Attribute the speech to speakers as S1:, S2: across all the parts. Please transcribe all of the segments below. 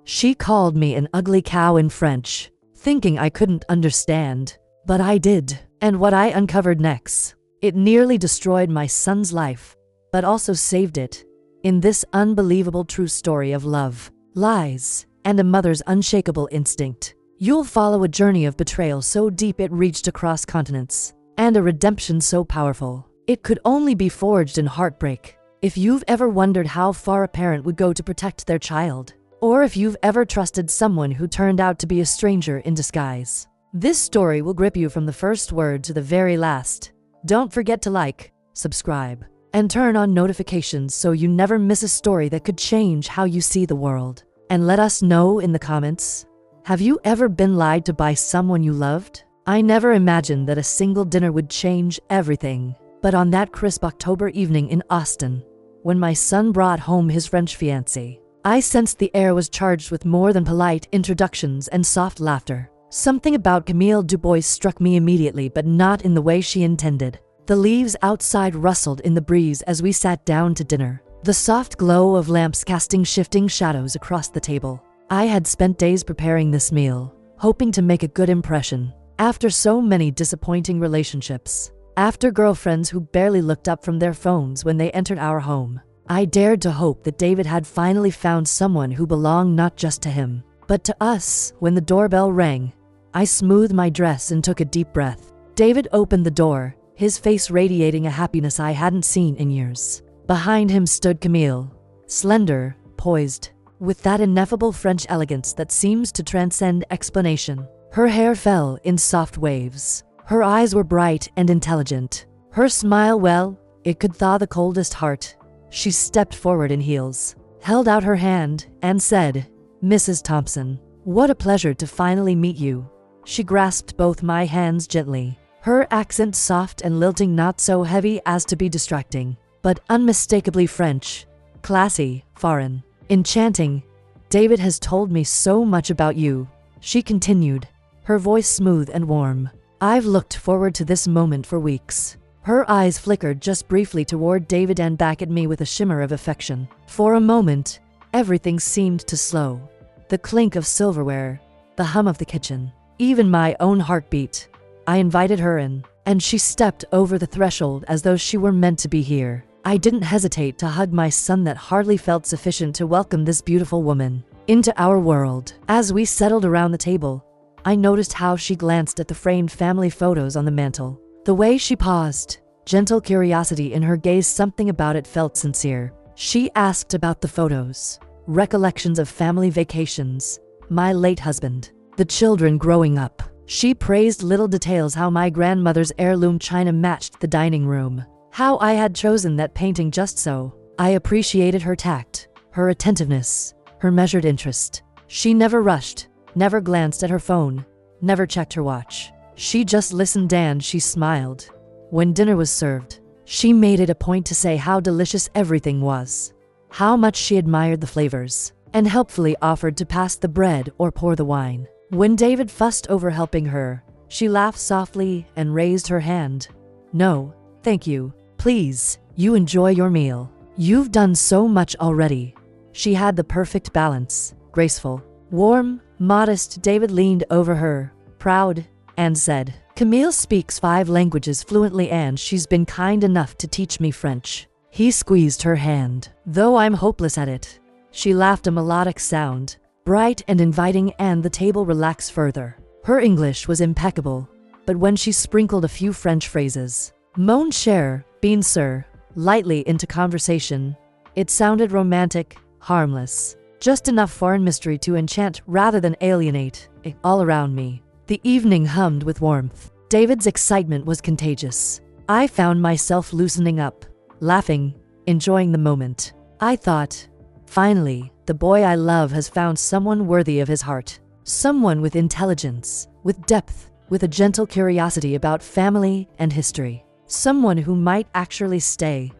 S1: She called me an ugly cow in French, thinking I couldn't understand. But I did. And what I uncovered next, it nearly destroyed my son's life, but also saved it. In this unbelievable true story of love, lies, and a mother's unshakable instinct, you'll follow a journey of betrayal so deep it reached across continents, and a redemption so powerful, it could only be forged in heartbreak. If you've ever wondered how far a parent would go to protect their child, or if you've ever trusted someone who turned out to be a stranger in disguise, this story will grip you from the first word to the very last. Don't forget to like, subscribe, and turn on notifications so you never miss a story that could change how you see the world. And let us know in the comments, have you ever been lied to by someone you loved? I never imagined that a single dinner would change everything. But on that crisp October evening in Austin, when my son brought home his French fiancée, I sensed the air was charged with more than polite introductions and soft laughter. Something about Camille Dubois struck me immediately, but not in the way she intended. The leaves outside rustled in the breeze as we sat down to dinner, the soft glow of lamps casting shifting shadows across the table. I had spent days preparing this meal, hoping to make a good impression. After so many disappointing relationships, after girlfriends who barely looked up from their phones when they entered our home, I dared to hope that David had finally found someone who belonged not just to him, but to us. When the doorbell rang, I smoothed my dress and took a deep breath. David opened the door, his face radiating a happiness I hadn't seen in years. Behind him stood Camille, slender, poised, with that ineffable French elegance that seems to transcend explanation. Her hair fell in soft waves. Her eyes were bright and intelligent. Her smile, well, it could thaw the coldest heart. She stepped forward in heels, held out her hand, and said, "Mrs. Thompson, what a pleasure to finally meet you." She grasped both my hands gently, her accent soft and lilting, not so heavy as to be distracting, but unmistakably French, classy, foreign, enchanting. "David has told me so much about you," she continued, her voice smooth and warm. "I've looked forward to this moment for weeks." Her eyes flickered just briefly toward David and back at me with a shimmer of affection. For a moment, everything seemed to slow. The clink of silverware, the hum of the kitchen, even my own heartbeat. I invited her in, and she stepped over the threshold as though she were meant to be here. I didn't hesitate to hug my son that hardly felt sufficient to welcome this beautiful woman into our world. As we settled around the table, I noticed how she glanced at the framed family photos on the mantel. The way she paused, gentle curiosity in her gaze, something about it felt sincere. She asked about the photos, recollections of family vacations, my late husband, the children growing up. She praised little details, how my grandmother's heirloom china matched the dining room, how I had chosen that painting just so. I appreciated her tact, her attentiveness, her measured interest. She never rushed, never glanced at her phone, never checked her watch. She just listened and she smiled. When dinner was served, she made it a point to say how delicious everything was, how much she admired the flavors, and helpfully offered to pass the bread or pour the wine. When David fussed over helping her, she laughed softly and raised her hand. "No, thank you. Please, you enjoy your meal. You've done so much already." She had the perfect balance, graceful, warm, modest. David leaned over her, proud, and said, "Camille speaks 5 languages fluently and she's been kind enough to teach me French." He squeezed her hand. "Though I'm hopeless at it." She laughed, a melodic sound, bright and inviting, and the table relaxed further. Her English was impeccable, but when she sprinkled a few French phrases, mon cher, bien sûr, lightly into conversation, it sounded romantic, harmless, just enough foreign mystery to enchant rather than alienate. All around me, the evening hummed with warmth. David's excitement was contagious. I found myself loosening up, laughing, enjoying the moment. I thought, finally, the boy I love has found someone worthy of his heart. Someone with intelligence, with depth, with a gentle curiosity about family and history. Someone who might actually stay.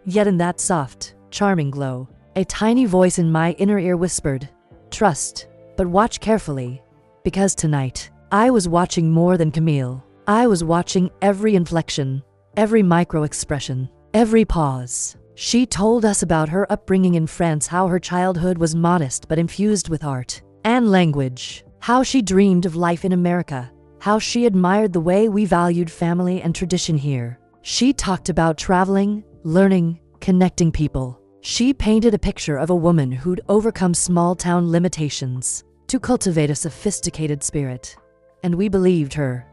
S1: Yet in that soft, charming glow, a tiny voice in my inner ear whispered, "Trust, but watch carefully." Because tonight, I was watching more than Camille. I was watching every inflection, every micro expression, every pause. She told us about her upbringing in France, how her childhood was modest but infused with art and language, how she dreamed of life in America, how she admired the way we valued family and tradition here. She talked about traveling, learning, connecting people. She painted a picture of a woman who'd overcome small-town limitations to cultivate a sophisticated spirit. And we believed her.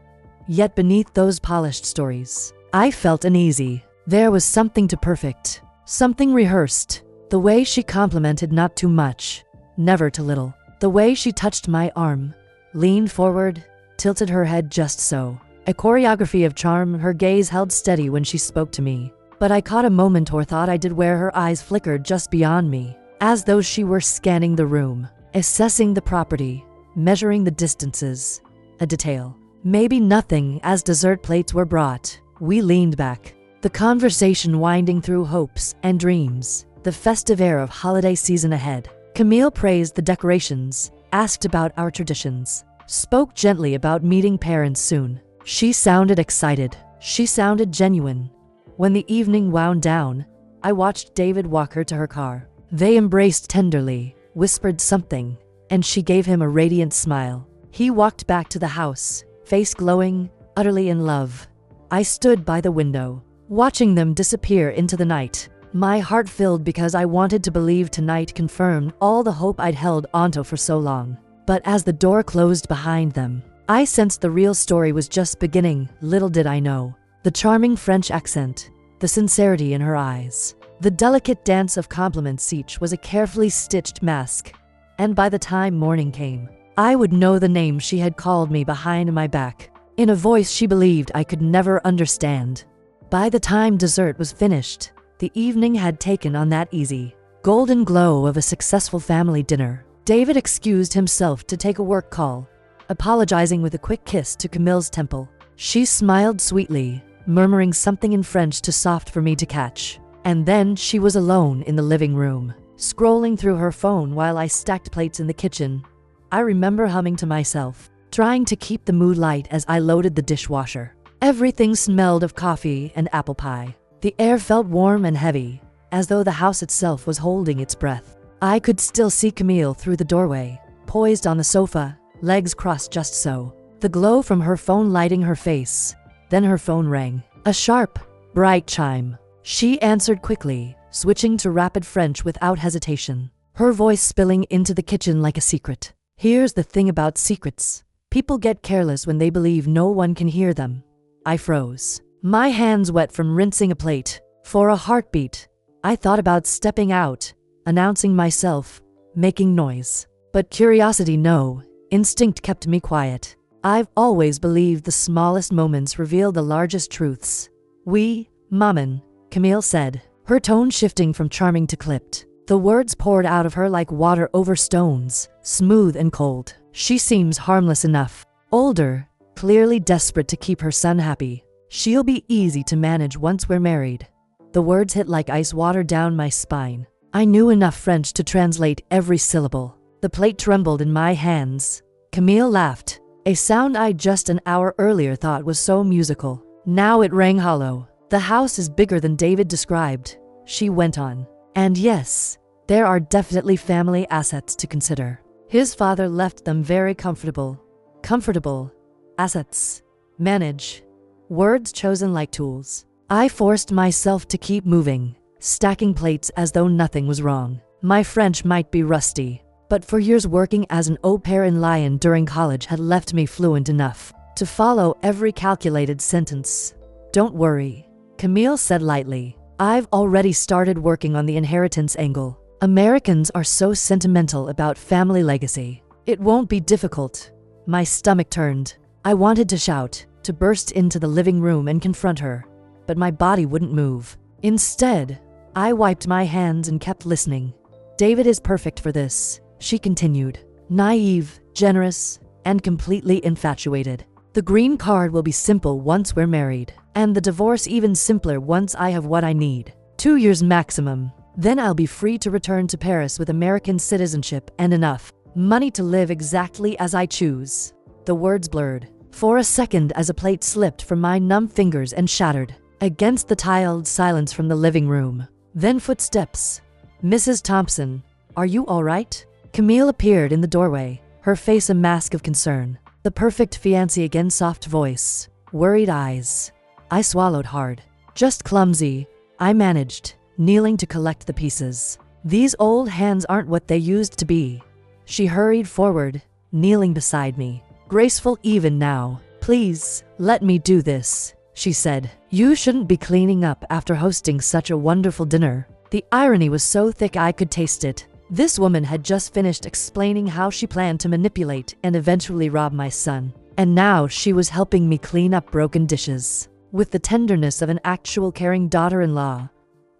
S1: Yet beneath those polished stories, I felt uneasy. There was something too perfect, something rehearsed. The way she complimented, not too much, never too little. The way she touched my arm, leaned forward, tilted her head just so. A choreography of charm. Her gaze held steady when she spoke to me. But I caught a moment or thought I did where her eyes flickered just beyond me, as though she were scanning the room, assessing the property, measuring the distances. A detail. Maybe nothing. As dessert plates were brought, we leaned back, the conversation winding through hopes and dreams, the festive air of holiday season ahead. Camille praised the decorations, asked about our traditions, spoke gently about meeting parents soon. She sounded excited. She sounded genuine. When the evening wound down, I watched David walk her to her car. They embraced tenderly, whispered something, and she gave him a radiant smile. He walked back to the house, face glowing, utterly in love. I stood by the window, watching them disappear into the night. My heart filled because I wanted to believe tonight confirmed all the hope I'd held onto for so long. But as the door closed behind them, I sensed the real story was just beginning. Little did I know. The charming French accent, the sincerity in her eyes, the delicate dance of compliments, each was a carefully stitched mask. And by the time morning came, I would know the name she had called me behind my back, in a voice she believed I could never understand. By the time dessert was finished, the evening had taken on that easy, golden glow of a successful family dinner. David excused himself to take a work call, apologizing with a quick kiss to Camille's temple. She smiled sweetly, murmuring something in French too soft for me to catch. And then she was alone in the living room, scrolling through her phone while I stacked plates in the kitchen. I remember humming to myself, trying to keep the mood light as I loaded the dishwasher. Everything smelled of coffee and apple pie. The air felt warm and heavy, as though the house itself was holding its breath. I could still see Camille through the doorway, poised on the sofa, legs crossed just so, the glow from her phone lighting her face. Then her phone rang. A sharp, bright chime. She answered quickly, switching to rapid French without hesitation, her voice spilling into the kitchen like a secret. Here's the thing about secrets. People get careless when they believe no one can hear them. I froze, my hands wet from rinsing a plate. For a heartbeat, I thought about stepping out, announcing myself, making noise. But curiosity, no. Instinct kept me quiet. I've always believed the smallest moments reveal the largest truths. Oui, maman, Camille said, her tone shifting from charming to clipped. The words poured out of her like water over stones, smooth and cold. She seems harmless enough. Older, clearly desperate to keep her son happy. She'll be easy to manage once we're married. The words hit like ice water down my spine. I knew enough French to translate every syllable. The plate trembled in my hands. Camille laughed, a sound I just an hour earlier thought was so musical. Now it rang hollow. The house is bigger than David described, she went on. And yes, there are definitely family assets to consider. His father left them very comfortable. Comfortable. Assets. Manage. Words chosen like tools. I forced myself to keep moving, stacking plates as though nothing was wrong. My French might be rusty, but 4 years working as an au pair in Lyon during college had left me fluent enough to follow every calculated sentence. Don't worry, Camille said lightly. I've already started working on the inheritance angle. Americans are so sentimental about family legacy. It won't be difficult. My stomach turned. I wanted to shout, to burst into the living room and confront her, but my body wouldn't move. Instead, I wiped my hands and kept listening. David is perfect for this, she continued. Naive, generous, and completely infatuated. The green card will be simple once we're married, and the divorce even simpler once I have what I need. 2 years maximum. Then I'll be free to return to Paris with American citizenship and enough money to live exactly as I choose. The words blurred for a second as a plate slipped from my numb fingers and shattered against the tiled silence from the living room. Then footsteps. Mrs. Thompson, are you all right? Camille appeared in the doorway, her face a mask of concern. The perfect fiancé again, soft voice, worried eyes. I swallowed hard. Just clumsy, I managed, kneeling to collect the pieces. These old hands aren't what they used to be. She hurried forward, kneeling beside me. Graceful even now. Please, let me do this, she said. You shouldn't be cleaning up after hosting such a wonderful dinner. The irony was so thick I could taste it. This woman had just finished explaining how she planned to manipulate and eventually rob my son. And now she was helping me clean up broken dishes. With the tenderness of an actual caring daughter-in-law.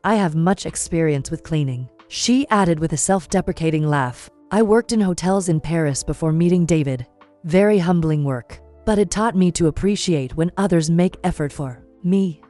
S1: I have much experience with cleaning, she added with a self-deprecating laugh. I worked in hotels in Paris before meeting David. Very humbling work, but it taught me to appreciate when others make effort for me.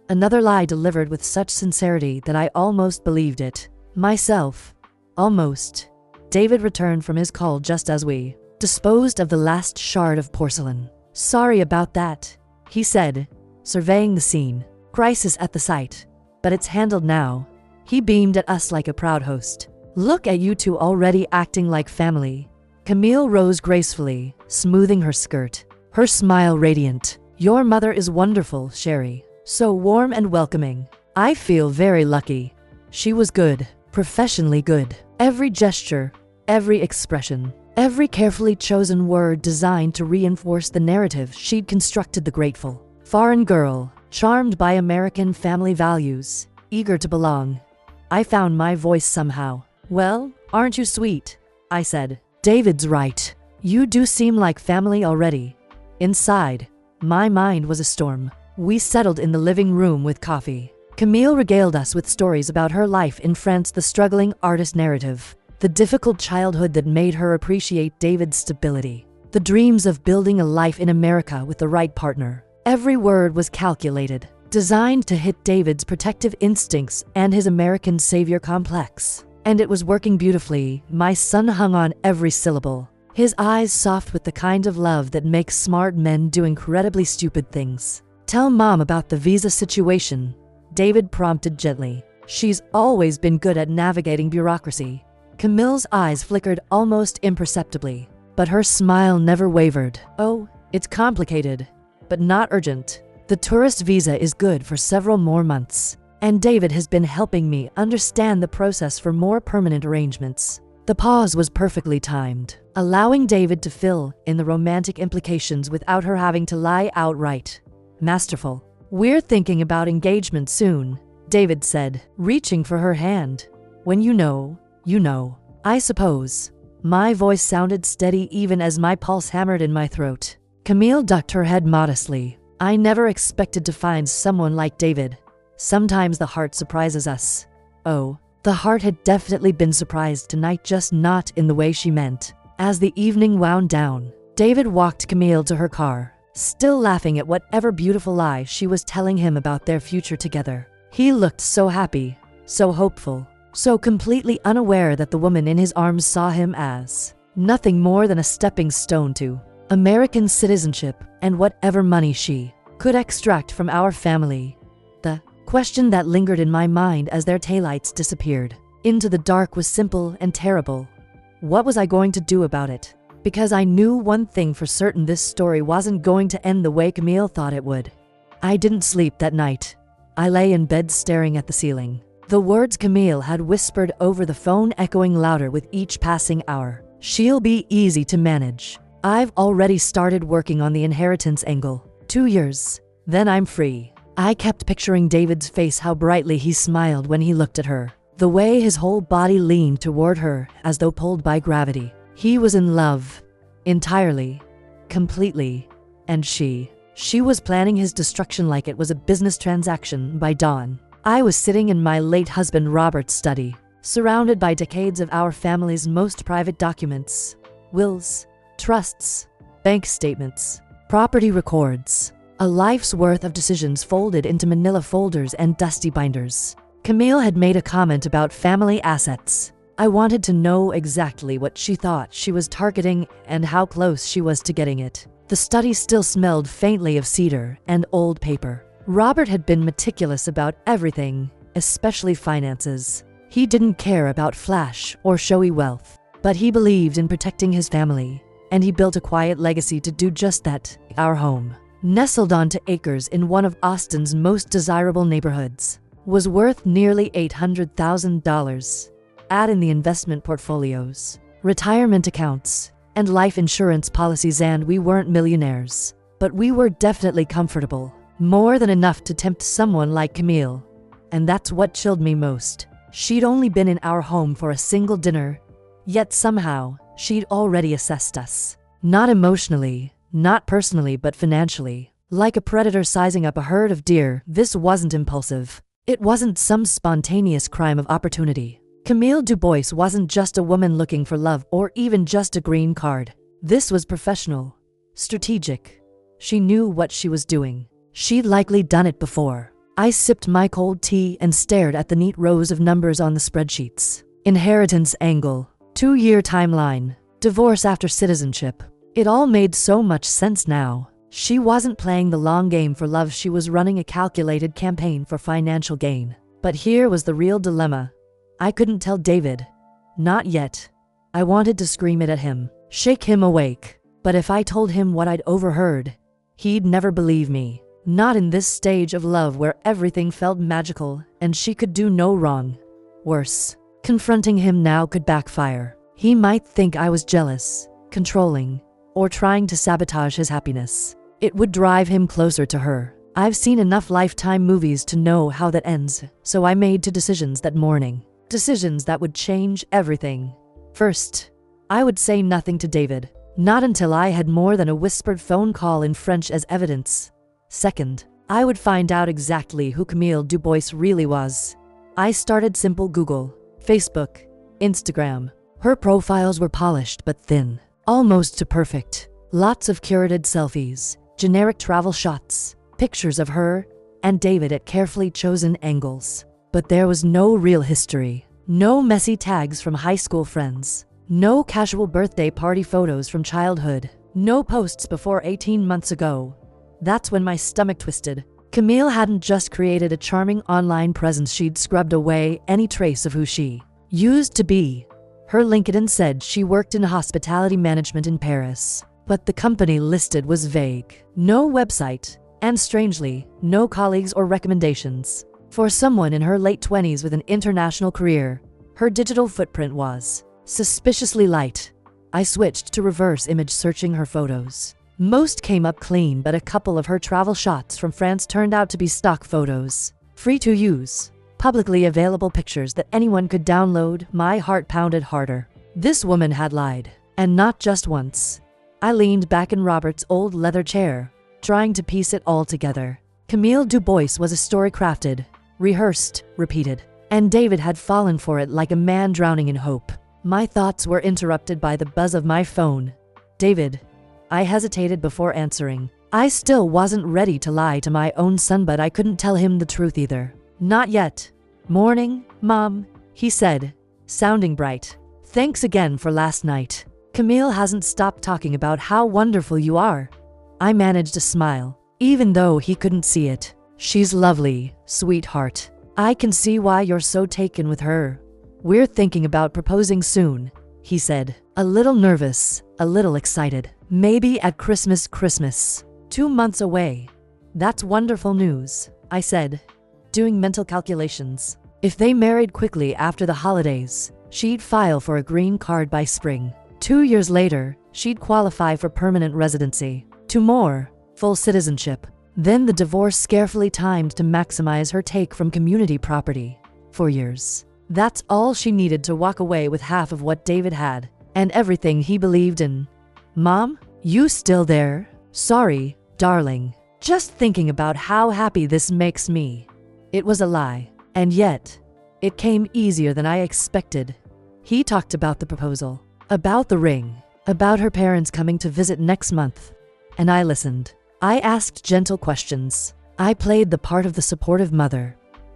S1: Another lie delivered with such sincerity that I almost believed it. Myself. Almost. David returned from his call just as we disposed of the last shard of porcelain. Sorry about that, he said, surveying the scene. Crisis at the site, but it's handled now. He beamed at us like a proud host. Look at you two already acting like family. Camille rose gracefully, smoothing her skirt, her smile radiant. Your mother is wonderful, Sherry. So warm and welcoming. I feel very lucky. She was good, professionally good. Every gesture, every expression, every carefully chosen word designed to reinforce the narrative she'd constructed. The grateful, foreign girl, charmed by American family values, eager to belong. I found my voice somehow. Well, aren't you sweet? I said. David's right. You do seem like family already. Inside, my mind was a storm. We settled in the living room with coffee. Camille regaled us with stories about her life in France, the struggling artist narrative, the difficult childhood that made her appreciate David's stability, the dreams of building a life in America with the right partner. Every word was calculated, designed to hit David's protective instincts and his American savior complex. And it was working beautifully. My son hung on every syllable, his eyes soft with the kind of love that makes smart men do incredibly stupid things. Tell Mom about the visa situation, David prompted gently. She's always been good at navigating bureaucracy. Camille's eyes flickered almost imperceptibly, but her smile never wavered. Oh, it's complicated, but not urgent. The tourist visa is good for several more months, and David has been helping me understand the process for more permanent arrangements. The pause was perfectly timed, allowing David to fill in the romantic implications without her having to lie outright. Masterful. We're thinking about engagement soon, David said, reaching for her hand. When you know, you know. I suppose. My voice sounded steady even as my pulse hammered in my throat. Camille ducked her head modestly. I never expected to find someone like David. Sometimes the heart surprises us. Oh, the heart had definitely been surprised tonight, just not in the way she meant. As the evening wound down, David walked Camille to her car, still laughing at whatever beautiful lie she was telling him about their future together. He looked so happy, so hopeful, so completely unaware that the woman in his arms saw him as nothing more than a stepping stone to American citizenship and whatever money she could extract from our family. The question that lingered in my mind as their taillights disappeared into the dark was simple and terrible. What was I going to do about it? Because I knew one thing for certain: this story wasn't going to end the way Camille thought it would. I didn't sleep that night. I lay in bed staring at the ceiling. The words Camille had whispered over the phone echoing louder with each passing hour. She'll be easy to manage. I've already started working on the inheritance angle. 2 years, then I'm free. I kept picturing David's face, how brightly he smiled when he looked at her, the way his whole body leaned toward her as though pulled by gravity. He was in love. Entirely. Completely. And she was planning his destruction like it was a business transaction by dawn. I was sitting in my late husband Robert's study, surrounded by decades of our family's most private documents. Wills, trusts, bank statements, property records. A life's worth of decisions folded into manila folders and dusty binders. Camille had made a comment about family assets. I wanted to know exactly what she thought she was targeting and how close she was to getting it. The study still smelled faintly of cedar and old paper. Robert had been meticulous about everything, especially finances. He didn't care about flash or showy wealth, but he believed in protecting his family, and he built a quiet legacy to do just that. Our home, nestled onto acres in one of Austin's most desirable neighborhoods, was worth nearly $800,000. Add in the investment portfolios, retirement accounts, and life insurance policies, and we weren't millionaires, but we were definitely comfortable. More than enough to tempt someone like Camille. And that's what chilled me most. She'd only been in our home for a single dinner, yet somehow, she'd already assessed us. Not emotionally, not personally, but financially. Like a predator sizing up a herd of deer. This wasn't impulsive. It wasn't some spontaneous crime of opportunity. Camille Dubois wasn't just a woman looking for love or even just a green card. This was professional, strategic. She knew what she was doing. She'd likely done it before. I sipped my cold tea and stared at the neat rows of numbers on the spreadsheets. Inheritance angle, 2-year timeline, divorce after citizenship. It all made so much sense now. She wasn't playing the long game for love, she was running a calculated campaign for financial gain. But here was the real dilemma. I couldn't tell David. Not yet. I wanted to scream it at him, shake him awake. But if I told him what I'd overheard, he'd never believe me. Not in this stage of love where everything felt magical and she could do no wrong. Worse, confronting him now could backfire. He might think I was jealous, controlling, or trying to sabotage his happiness. It would drive him closer to her. I've seen enough Lifetime movies to know how that ends, so I made 2 decisions that morning. Decisions that would change everything. First, I would say nothing to David. Not until I had more than a whispered phone call in French as evidence. Second, I would find out exactly who Camille Dubois really was. I started simple: Google, Facebook, Instagram. Her profiles were polished but thin, almost to perfect. Lots of curated selfies, generic travel shots, pictures of her and David at carefully chosen angles. But there was no real history. No messy tags from high school friends. No casual birthday party photos from childhood. No posts before 18 months ago. That's when my stomach twisted. Camille hadn't just created a charming online presence, she'd scrubbed away any trace of who she used to be. Her LinkedIn said she worked in hospitality management in Paris, but the company listed was vague. No website, and strangely, no colleagues or recommendations. For someone in her late 20s with an international career, her digital footprint was suspiciously light. I switched to reverse image searching her photos. Most came up clean, but a couple of her travel shots from France turned out to be stock photos. Free to use, publicly available pictures that anyone could download. My heart pounded harder. This woman had lied, and not just once. I leaned back in Robert's old leather chair, trying to piece it all together. Camille Dubois was a story crafted, rehearsed, repeated, and David had fallen for it like a man drowning in hope. My thoughts were interrupted by the buzz of my phone. David. I hesitated before answering. I still wasn't ready to lie to my own son, but I couldn't tell him the truth either. Not yet. Morning, Mom, he said, sounding bright. Thanks again for last night. Camille hasn't stopped talking about how wonderful you are. I managed a smile, even though he couldn't see it. She's lovely, sweetheart. I can see why you're so taken with her. We're thinking about proposing soon, he said, a little nervous, a little excited. Maybe at Christmas. 2 months away. That's wonderful news, I said, doing mental calculations. If they married quickly after the holidays, she'd file for a green card by spring. 2 years later, she'd qualify for permanent residency. 2 more, full citizenship. Then the divorce carefully timed to maximize her take from community property. 4 years. That's all she needed to walk away with half of what David had, and everything he believed in. Mom, you still there? Sorry, darling. Just thinking about how happy this makes me. It was a lie, and yet, it came easier than I expected. He talked about the proposal, about the ring, about her parents coming to visit next month, and I listened. I asked gentle questions. I played the part of the supportive mother,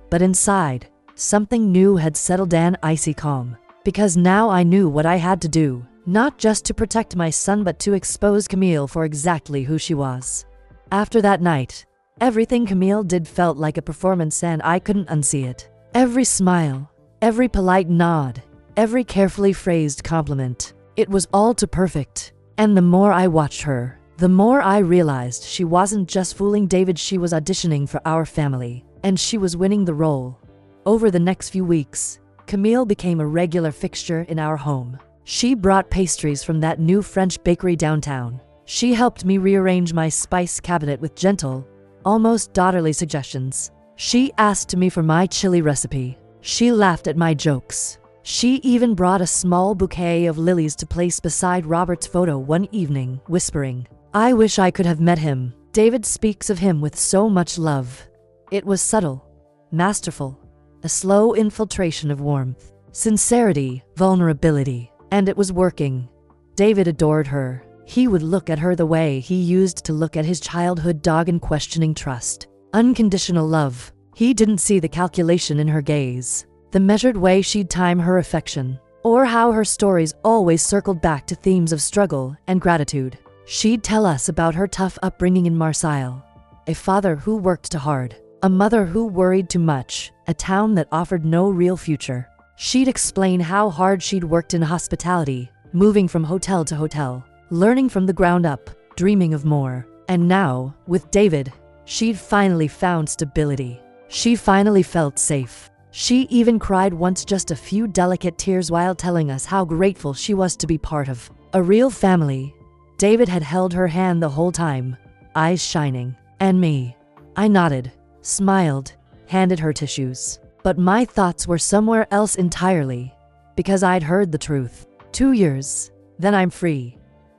S1: but inside, something new had settled, an icy calm, because now I knew what I had to do. Not just to protect my son, but to expose Camille for exactly who she was. After that night, everything Camille did felt like a performance, and I couldn't unsee it. Every smile, every polite nod, every carefully phrased compliment. It was all too perfect. And the more I watched her, the more I realized she wasn't just fooling David, she was auditioning for our family, and she was winning the role. Over the next few weeks, Camille became a regular fixture in our home. She brought pastries from that new French bakery downtown. She helped me rearrange my spice cabinet with gentle, almost daughterly suggestions. She asked me for my chili recipe. She laughed at my jokes. She even brought a small bouquet of lilies to place beside Robert's photo one evening, whispering, "I wish I could have met him." David speaks of him with so much love. It was subtle, masterful, a slow infiltration of warmth, sincerity, vulnerability, and it was working. David adored her. He would look at her the way he used to look at his childhood dog in questioning trust. Unconditional love. He didn't see the calculation in her gaze, the measured way she'd time her affection, or how her stories always circled back to themes of struggle and gratitude. She'd tell us about her tough upbringing in Marseille, a father who worked too hard, a mother who worried too much, a town that offered no real future. She'd explain how hard she'd worked in hospitality, moving from hotel to hotel, learning from the ground up, dreaming of more. And now, with David, she'd finally found stability. She finally felt safe. She even cried once, just a few delicate tears, while telling us how grateful she was to be part of a real family. David had held her hand the whole time, eyes shining. And me. I nodded, smiled, handed her tissues. But my thoughts were somewhere else entirely, because I'd heard the truth. 2 years, then I'm free.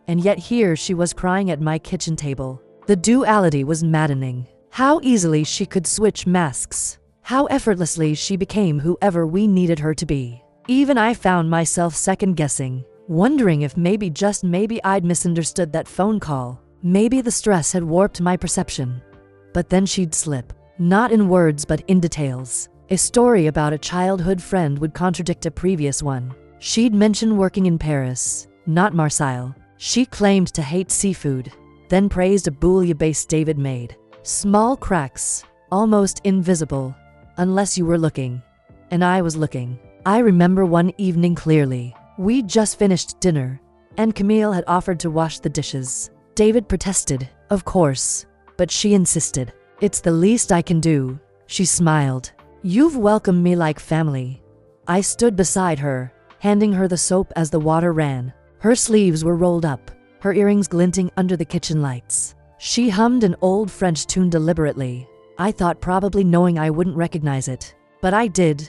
S1: And yet here she was crying at my kitchen table. The duality was maddening. How easily she could switch masks. How effortlessly she became whoever we needed her to be. Even I found myself second-guessing, wondering if maybe, just maybe, I'd misunderstood that phone call. Maybe the stress had warped my perception. But then she'd slip, not in words but in details. A story about a childhood friend would contradict a previous one. She'd mention working in Paris, not Marseille. She claimed to hate seafood, then praised a bouillabaisse David made. Small cracks, almost invisible, unless you were looking. And I was looking. I remember one evening clearly. We'd just finished dinner, and Camille had offered to wash the dishes. David protested, of course, but she insisted. "It's the least I can do," she smiled. "You've welcomed me like family." I stood beside her, handing her the soap as the water ran. Her sleeves were rolled up, her earrings glinting under the kitchen lights. She hummed an old French tune deliberately. I thought, probably knowing I wouldn't recognize it. But I did.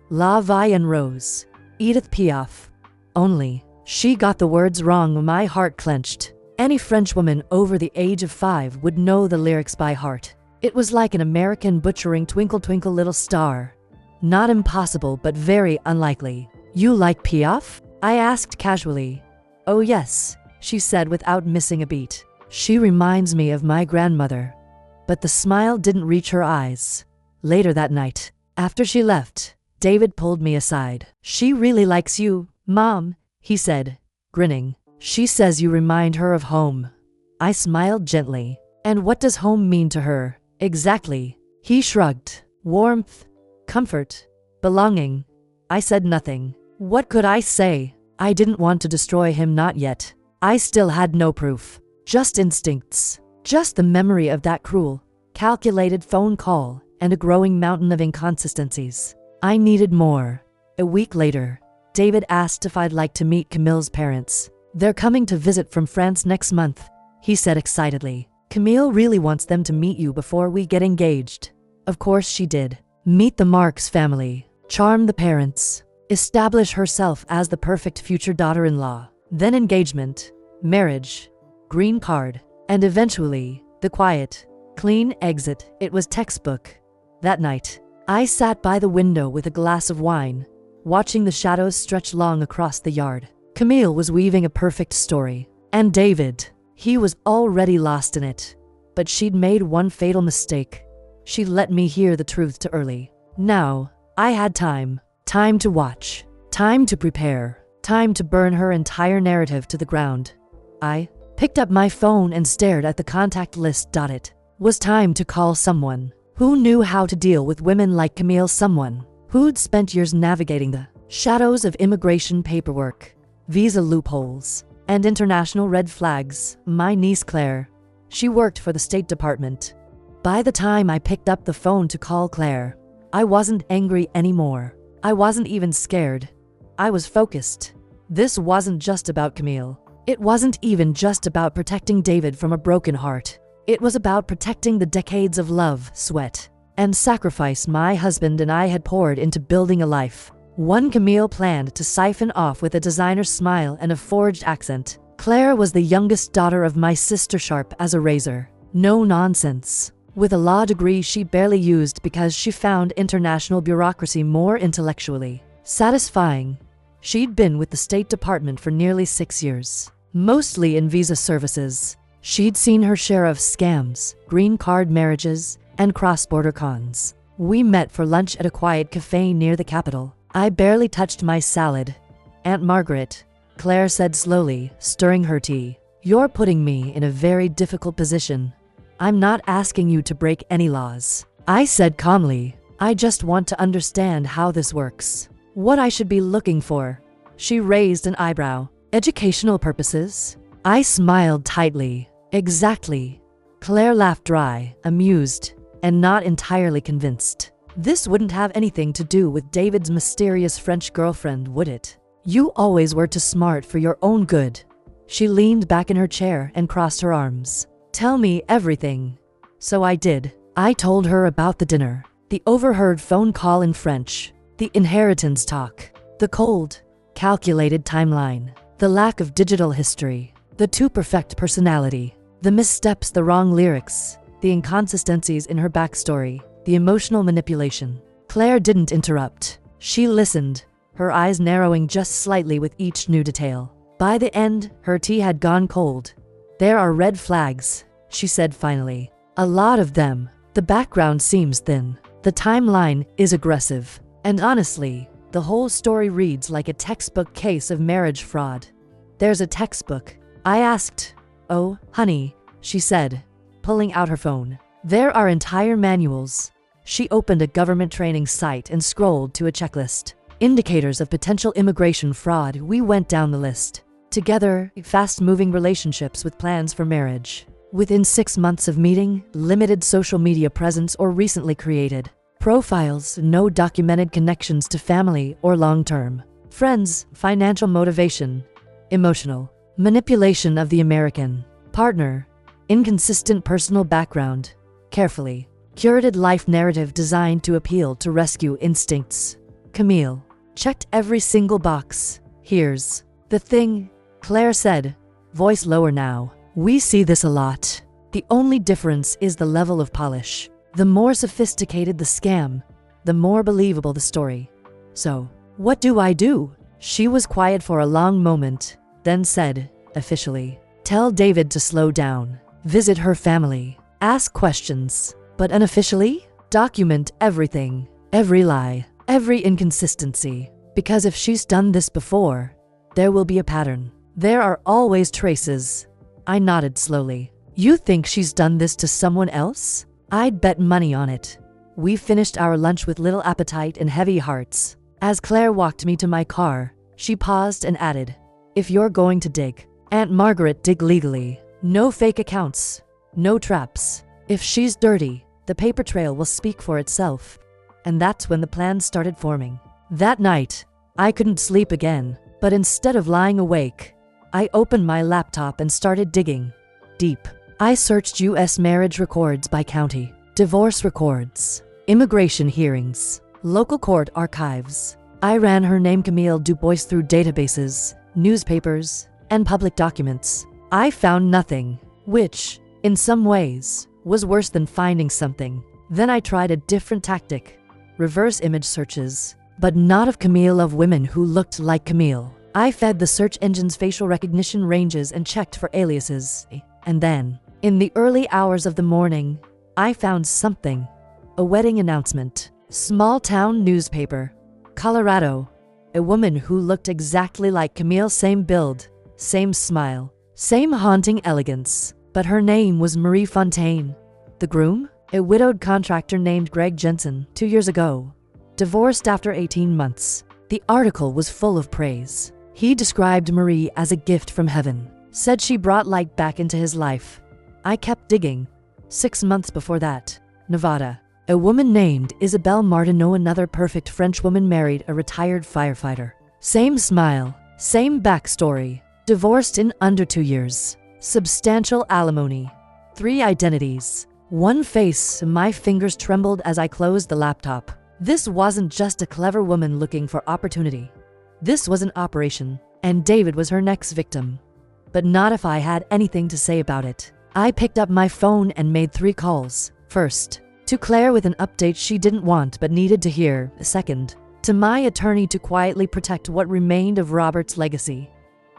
S1: La Vie en Rose, Edith Piaf. Only, she got the words wrong. My heart clenched. Any French woman over the age of 5 would know the lyrics by heart. It was like an American butchering Twinkle Twinkle Little Star. Not impossible, but very unlikely. "You like Piaf?" I asked casually. "Oh yes," she said without missing a beat. "She reminds me of my grandmother." But the smile didn't reach her eyes. Later that night, after she left, David pulled me aside. "She really likes you, Mom," he said, grinning. "She says you remind her of home." I smiled gently. "And what does home mean to her, exactly?" He shrugged. "Warmth, comfort, belonging." I said nothing. What could I say? I didn't want to destroy him, not yet. I still had no proof. Just instincts. Just the memory of that cruel, calculated phone call and a growing mountain of inconsistencies. I needed more. A week later, David asked if I'd like to meet Camille's parents. "They're coming to visit from France next month," he said excitedly. "Camille really wants them to meet you before we get engaged." Of course she did. Meet the Marks family, charm the parents, establish herself as the perfect future daughter-in-law. Then engagement, marriage, green card, and eventually, the quiet, clean exit. It was textbook. That night, I sat by the window with a glass of wine, watching the shadows stretch long across the yard. Camille was weaving a perfect story. And David, he was already lost in it. But she'd made one fatal mistake. She'd let me hear the truth too early. Now, I had time. Time to watch. Time to prepare. Time to burn her entire narrative to the ground. I picked up my phone and stared at the contact list. It was time to call someone who knew how to deal with women like Camille, someone who'd spent years navigating the shadows of immigration paperwork, visa loopholes, and international red flags. My niece Claire. She worked for the State Department. By the time I picked up the phone to call Claire, I wasn't angry anymore. I wasn't even scared. I was focused. This wasn't just about Camille. It wasn't even just about protecting David from a broken heart. It was about protecting the decades of love, sweat, and sacrifice my husband and I had poured into building a life. One Camille planned to siphon off with a designer smile and a forged accent. Claire was the youngest daughter of my sister, sharp as a razor. No nonsense. With a law degree she barely used because she found international bureaucracy more intellectually satisfying. She'd been with the State Department for nearly 6 years, mostly in visa services. She'd seen her share of scams, green card marriages, and cross-border cons. We met for lunch at a quiet cafe near the Capitol. I barely touched my salad. "Aunt Margaret," Claire said slowly, stirring her tea, "you're putting me in a very difficult position. I'm not asking you to break any laws," I said calmly. "I just want to understand how this works. What I should be looking for." She raised an eyebrow. "Educational purposes?" I smiled tightly. "Exactly." Claire laughed dry, amused, and not entirely convinced. "This wouldn't have anything to do with David's mysterious French girlfriend, would it? You always were too smart for your own good." She leaned back in her chair and crossed her arms. "Tell me everything." So I did. I told her about the dinner, the overheard phone call in French, the inheritance talk, the cold, calculated timeline, the lack of digital history, the too perfect personality, the missteps, the wrong lyrics, the inconsistencies in her backstory, the emotional manipulation. Claire didn't interrupt. She listened, her eyes narrowing just slightly with each new detail. By the end, her tea had gone cold. "There are red flags," she said finally. "A lot of them. The background seems thin. The timeline is aggressive. And honestly, the whole story reads like a textbook case of marriage fraud." "There's a textbook?" I asked. "Oh, honey," she said, pulling out her phone. "There are entire manuals." She opened a government training site and scrolled to a checklist. Indicators of potential immigration fraud. We went down the list. Together, fast-moving relationships with plans for marriage. Within 6 months of meeting, limited social media presence or recently created profiles, no documented connections to family or long-term friends, financial motivation, emotional manipulation of the American partner, inconsistent personal background, carefully curated life narrative designed to appeal to rescue instincts. Camille checked every single box. "Here's the thing," Claire said, voice lower now. "We see this a lot. The only difference is the level of polish. The more sophisticated the scam, the more believable the story. So, what do I do?" She was quiet for a long moment, then said, officially, "Tell David to slow down. Visit her family. Ask questions. But unofficially, document everything. Every lie. Every inconsistency. Because if she's done this before, there will be a pattern. There are always traces." I nodded slowly. "You think she's done this to someone else?" I'd bet money on it. We finished our lunch with little appetite and heavy hearts. As Claire walked me to my car, she paused and added, "If you're going to dig, Aunt Margaret, dig legally. No fake accounts. No traps. If she's dirty, the paper trail will speak for itself." And that's when the plan started forming. That night, I couldn't sleep again, but instead of lying awake, I opened my laptop and started digging deep. I searched U.S. marriage records by county, divorce records, immigration hearings, local court archives. I ran her name Camille Dubois through databases, newspapers, and public documents. I found nothing, which, in some ways, was worse than finding something. Then I tried a different tactic, reverse image searches, but not of Camille, of women who looked like Camille. I fed the search engine's facial recognition ranges and checked for aliases. And then, in the early hours of the morning, I found something. A wedding announcement. Small town newspaper. Colorado. A woman who looked exactly like Camille, same build, same smile, same haunting elegance. But her name was Marie Fontaine. The groom? A widowed contractor named Greg Jensen, 2 years ago. divorced after 18 months. The article was full of praise. He described Marie as a gift from heaven, said she brought light back into his life. I kept digging. 6 months before that, Nevada. A woman named Isabelle Martineau, another perfect French woman, married a retired firefighter. Same smile, same backstory. Divorced in under 2 years. Substantial alimony. 3 identities. 1 face. My fingers trembled as I closed the laptop. This wasn't just a clever woman looking for opportunity. This was an operation, and David was her next victim. But not if I had anything to say about it. I picked up my phone and made 3 calls. First, to Claire with an update she didn't want but needed to hear. Second, to my attorney to quietly protect what remained of Robert's legacy.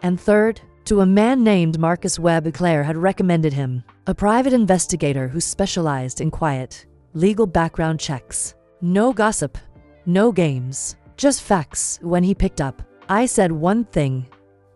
S1: And third, to a man named Marcus Webb. Claire had recommended him, a private investigator who specialized in quiet, legal background checks. No gossip, no games, just facts. When he picked up, I said one thing.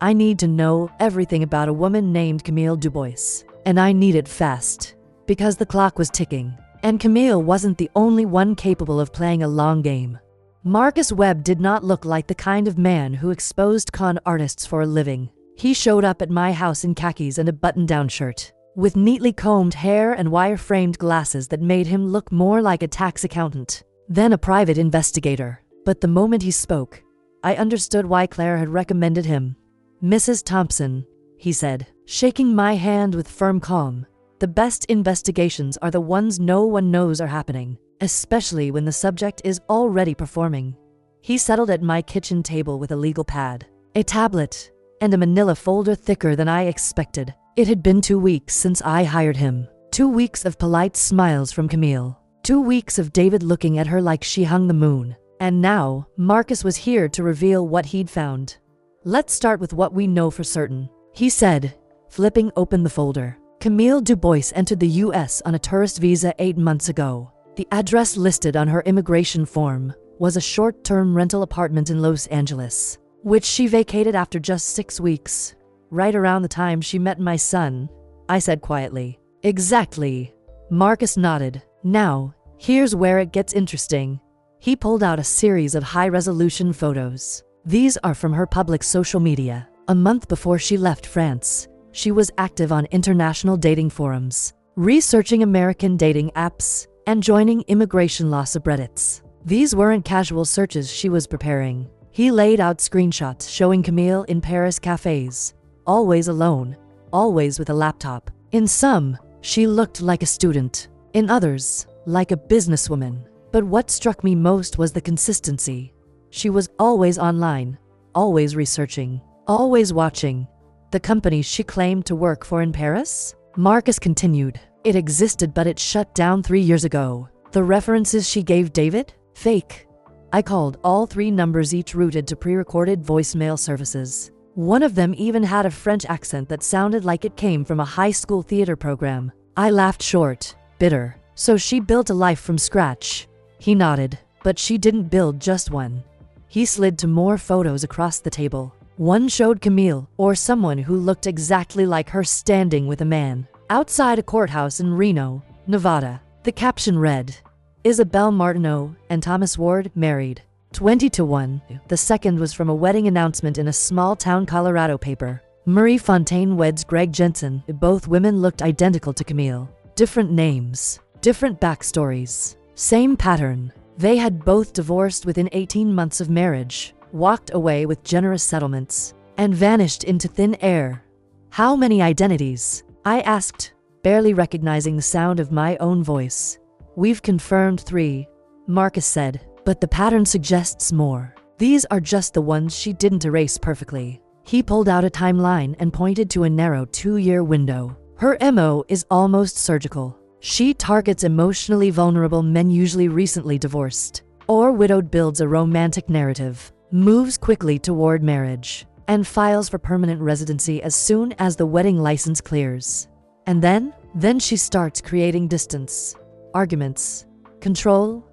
S1: I need to know everything about a woman named Camille Dubois, and I need it fast, because the clock was ticking, and Camille wasn't the only one capable of playing a long game. Marcus Webb did not look like the kind of man who exposed con artists for a living. He showed up at my house in khakis and a button-down shirt, with neatly combed hair and wire-framed glasses that made him look more like a tax accountant than a private investigator. But the moment he spoke, I understood why Claire had recommended him. "Mrs. Thompson," he said, shaking my hand with firm calm, "the best investigations are the ones no one knows are happening, especially when the subject is already performing." He settled at my kitchen table with a legal pad, a tablet, and a manila folder thicker than I expected. It had been 2 weeks since I hired him. 2 weeks of polite smiles from Camille. 2 weeks of David looking at her like she hung the moon. And now, Marcus was here to reveal what he'd found. "Let's start with what we know for certain," he said, flipping open the folder. Camille Dubois entered the U.S. on a tourist visa 8 months ago. The address listed on her immigration form was a short-term rental apartment in Los Angeles, which she vacated after just 6 weeks, right around the time she met my son, I said quietly. "Exactly." Marcus nodded. "Now, here's where it gets interesting." He pulled out a series of high-resolution photos. These are from her public social media. A month before she left France, she was active on international dating forums, researching American dating apps, and joining immigration law subreddits. These weren't casual searches she was preparing. He laid out screenshots showing Camille in Paris cafes, always alone, always with a laptop. In some, she looked like a student. In others, like a businesswoman. But what struck me most was the consistency. She was always online, always researching, always watching. The company she claimed to work for in Paris? Marcus continued. It existed, but it shut down 3 years ago. The references she gave David? Fake. I called all 3 numbers, each routed to pre-recorded voicemail services. One of them even had a French accent that sounded like it came from a high school theater program. I laughed short, bitter. "So she built a life from scratch." He nodded. "But she didn't build just one." He slid to more photos across the table. One showed Camille, or someone who looked exactly like her, standing with a man outside a courthouse in Reno, Nevada. The caption read, "Isabelle Martineau and Thomas Ward married, 20-1. The second was from a wedding announcement in a small-town Colorado paper. Marie Fontaine weds Greg Jensen. Both women looked identical to Camille. Different names, different backstories, same pattern. They had both divorced within 18 months of marriage, walked away with generous settlements, and vanished into thin air. "How many identities?" I asked, barely recognizing the sound of my own voice. "We've confirmed 3, Marcus said, "but the pattern suggests more. These are just the ones she didn't erase perfectly." He pulled out a timeline and pointed to a narrow 2-year window. "Her MO is almost surgical. She targets emotionally vulnerable men, usually recently divorced or widowed, builds a romantic narrative, moves quickly toward marriage, and files for permanent residency as soon as the wedding license clears. And then she starts creating distance, arguments, control,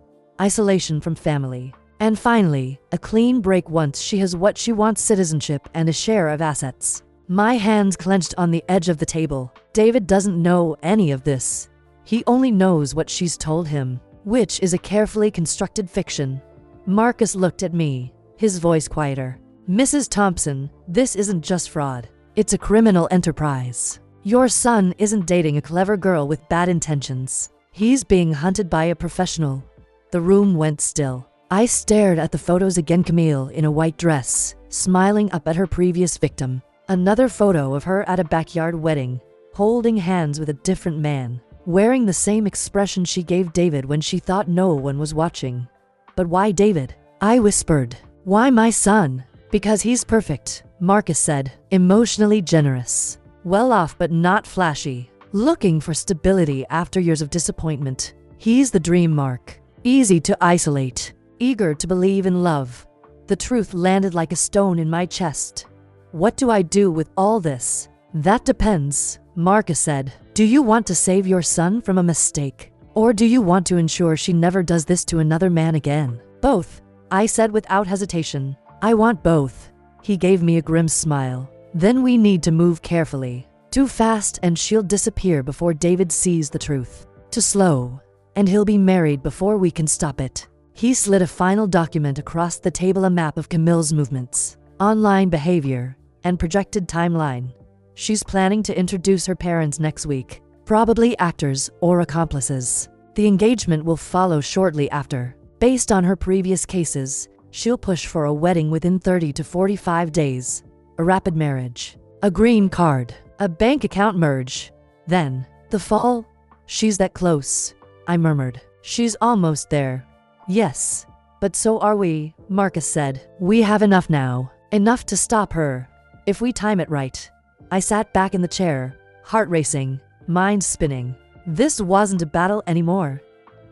S1: isolation from family, and finally, a clean break once she has what she wants: citizenship and a share of assets." My hands clenched on the edge of the table. David doesn't know any of this. He only knows what she's told him, which is a carefully constructed fiction. Marcus looked at me, his voice quieter. Mrs. Thompson, this isn't just fraud. It's a criminal enterprise. Your son isn't dating a clever girl with bad intentions. He's being hunted by a professional. The room went still. I stared at the photos again. Camille in a white dress, smiling up at her previous victim. Another photo of her at a backyard wedding, holding hands with a different man, wearing the same expression she gave David when she thought no one was watching. But why David? I whispered. Why my son? Because he's perfect, Marcus said, emotionally generous, well off but not flashy, looking for stability after years of disappointment. He's the dream, Mark. Easy to isolate, eager to believe in love. The truth landed like a stone in my chest. What do I do with all this? That depends, Marcus said. Do you want to save your son from a mistake? Or do you want to ensure she never does this to another man again? Both, I said without hesitation. I want both. He gave me a grim smile. Then we need to move carefully. Too fast and she'll disappear before David sees the truth. Too slow, and he'll be married before we can stop it. He slid a final document across the table, a map of Camille's movements, online behavior, and projected timeline. She's planning to introduce her parents next week, probably actors or accomplices. The engagement will follow shortly after. Based on her previous cases, she'll push for a wedding within 30 to 45 days, a rapid marriage, a green card, a bank account merge. Then, the fall. She's that close, I murmured. She's almost there. Yes, but so are we, Marcus said. We have enough now, enough to stop her, if we time it right. I sat back in the chair, heart racing, mind spinning. This wasn't a battle anymore.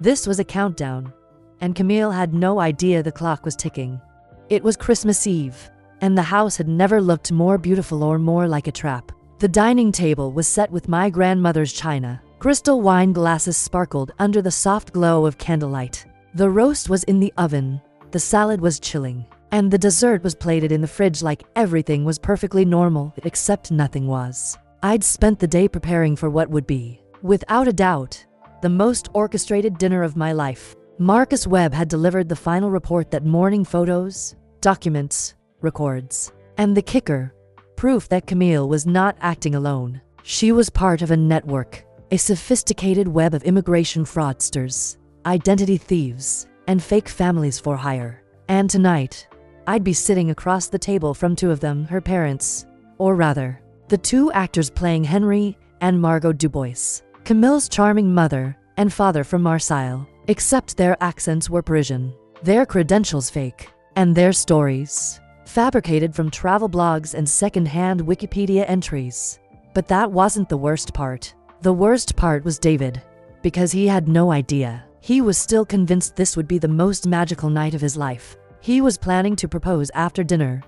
S1: This was a countdown. And Camille had no idea the clock was ticking. It was Christmas Eve, and the house had never looked more beautiful or more like a trap. The dining table was set with my grandmother's china. Crystal wine glasses sparkled under the soft glow of candlelight. The roast was in the oven, the salad was chilling, and the dessert was plated in the fridge like everything was perfectly normal, except nothing was. I'd spent the day preparing for what would be, without a doubt, the most orchestrated dinner of my life. Marcus Webb had delivered the final report that morning: photos, documents, records. And the kicker, proof that Camille was not acting alone. She was part of a network, a sophisticated web of immigration fraudsters, identity thieves, and fake families for hire. And tonight, I'd be sitting across the table from two of them, her parents, or rather, the two actors playing Henry and Margot Dubois, Camille's charming mother and father from Marseille. Except their accents were Parisian, their credentials fake, and their stories fabricated from travel blogs and second-hand Wikipedia entries. But that wasn't the worst part. The worst part was David, because he had no idea. He was still convinced this would be the most magical night of his life. He was planning to propose after dinner.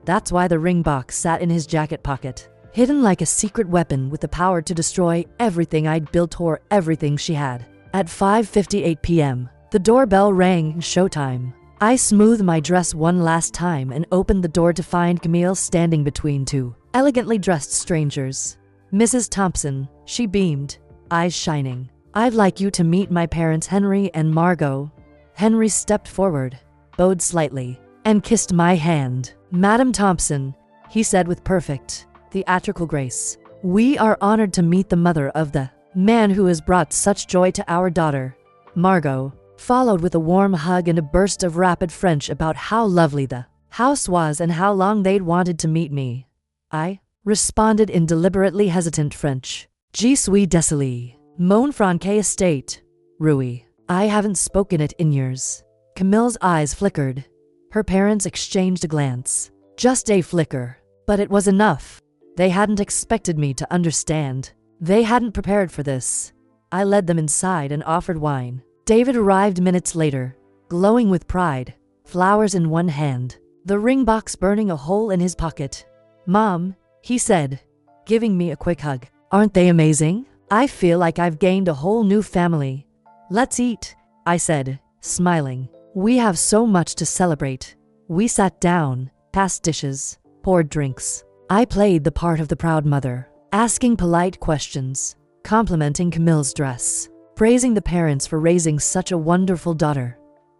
S1: That's why the ring box sat in his jacket pocket, hidden like a secret weapon with the power to destroy everything I'd built or everything she had. At 5:58 p.m., the doorbell rang. Showtime. I smoothed my dress one last time and opened the door to find Camille standing between two elegantly dressed strangers. Mrs. Thompson, she beamed, eyes shining. I'd like you to meet my parents, Henry and Margot. Henry stepped forward, bowed slightly, and kissed my hand. Madam Thompson, he said with perfect, theatrical grace. We are honored to meet the mother of the man who has brought such joy to our daughter. Margot followed with a warm hug and a burst of rapid French about how lovely the house was and how long they'd wanted to meet me. I responded in deliberately hesitant French. Je suis désolé. Mon franquet estate. Rui. I haven't spoken it in years. Camille's eyes flickered. Her parents exchanged a glance. Just a flicker. But it was enough. They hadn't expected me to understand. They hadn't prepared for this. I led them inside and offered wine. David arrived minutes later, glowing with pride, flowers in one hand, the ring box burning a hole in his pocket. Mom, he said, giving me a quick hug. Aren't they amazing? I feel like I've gained a whole new family. Let's eat, I said, smiling. We have so much to celebrate. We sat down, passed dishes, poured drinks. I played the part of the proud mother, asking polite questions, complimenting Camille's dress, praising the parents for raising such a wonderful daughter.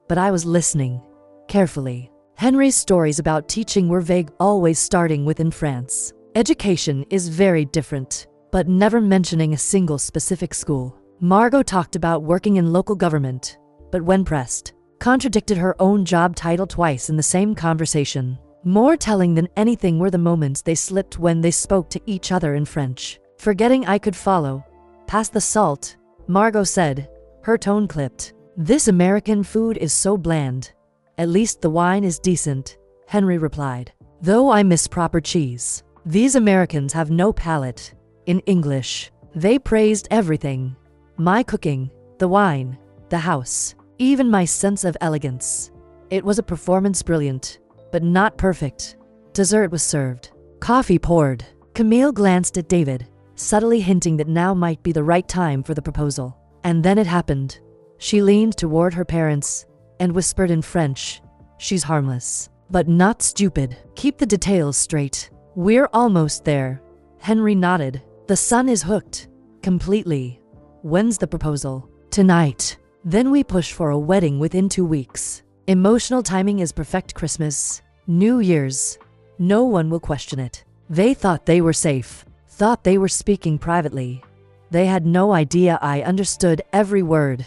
S1: But I was listening, carefully. Henry's stories about teaching were vague, always starting with in France. Education is very different, but never mentioning a single specific school. Margot talked about working in local government, but when pressed, contradicted her own job title twice in the same conversation. More telling than anything were the moments they slipped when they spoke to each other in French. Forgetting I could follow. Pass the salt, Margot said, her tone clipped. This American food is so bland. At least the wine is decent, Henry replied. Though I miss proper cheese. These Americans have no palate. In English, they praised everything. My cooking, the wine, the house, even my sense of elegance. It was a performance brilliant, but not perfect. Dessert was served. Coffee poured. Camille glanced at David, subtly hinting that now might be the right time for the proposal. And then it happened. She leaned toward her parents and whispered in French, "She's harmless, but not stupid. Keep the details straight. We're almost there." Henry nodded. The son is hooked. Completely. When's the proposal? Tonight. Then we push for a wedding within 2 weeks. Emotional timing is perfect. Christmas, New Year's. No one will question it. They thought they were safe. Thought they were speaking privately. They had no idea I understood every word.